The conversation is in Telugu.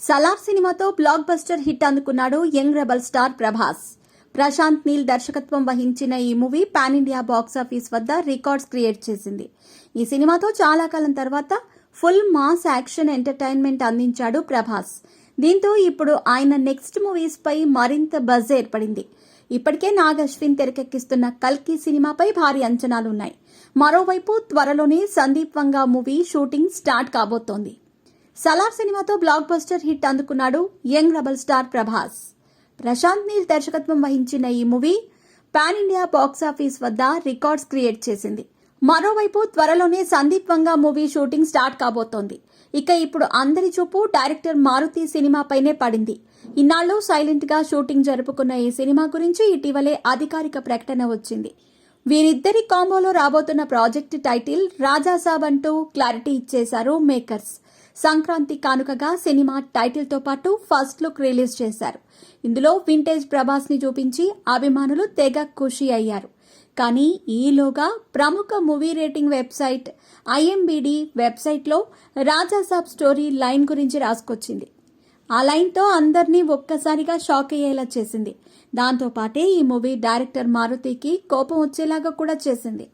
సలార్ సినిమాతో బ్లాక్ బస్టర్ హిట్ అందుకున్నాడు young rebel star Prabhas. Prashanth Neel దర్శకత్వం వహించిన ఈ మూవీ పాన్ ఇండియా బాక్సాఫీస్ వద్ద రికార్డ్స్ క్రియేట్ చేసింది. ఈ సినిమాతో చాలా కాలం తర్వాత ఫుల్ మాస్ యాక్షన్ ఎంటర్టైన్మెంట్ అందించాడు ప్రభాస్. దీంతో ఇప్పుడు ఆయన నెక్స్ట్ మూవీస్ పై మరింత బజ్ ఏర్పడింది. ఇప్పటికే నాగ్ అశ్విన్ తెరకెక్కిస్తున్న కల్కి సినిమాపై భారీ అంచనాలున్నాయి. మరోవైపు త్వరలోనే Sandeep Vanga movie shooting start కాబోతోంది. సలార్ సినిమాతో బ్లాక్ బస్టర్ హిట్ అందుకున్నాడు young rebel star Prabhas. Prashanth Neel దర్శకత్వం వహించిన ఈ మూవీ పాన్ ఇండియా బాక్సాఫీస్ వద్ద రికార్డ్స్ క్రియేట్ చేసింది. మరోవైపు త్వరలోనే Sandeep Vanga movie shooting start కాబోతోంది. ఇక ఇప్పుడు అందరి చూపు డైరెక్టర్ మారుతి సినిమాపైనే పడింది. ఇన్నాళ్లు సైలెంట్ గా షూటింగ్ జరుపుకున్న ఈ సినిమా గురించి ఇటీవలే అధికారిక ప్రకటన వచ్చింది. వీరిద్దరి కాంబోలో రాబోతున్న ప్రాజెక్ట్ టైటిల్ రాజాసాబ్ అంటూ క్లారిటీ ఇచ్చేశారు మేకర్స్. సంక్రాంతి కానుకగా సినిమా టైటిల్ తో పాటు ఫస్ట్ లుక్ రిలీజ్ చేశారు. ఇందులో వింటేజ్ ప్రభాస్ ని చూపించి అభిమానులు తెగ ఖుషి అయ్యారు. కానీ ఈలోగా ప్రముఖ మూవీ రేటింగ్ వెబ్సైట్ IMDb వెబ్సైట్లో రాజాసాబ్ స్టోరీ లైన్ గురించి రాసుకొచ్చింది. ఆ లైన్తో అందరినీ ఒక్కసారిగా షాక్ అయ్యేలా చేసింది. దాంతో పాటే ఈ మూవీ డైరెక్టర్ మారుతికి కోపం వచ్చేలాగా కూడా చేసింది.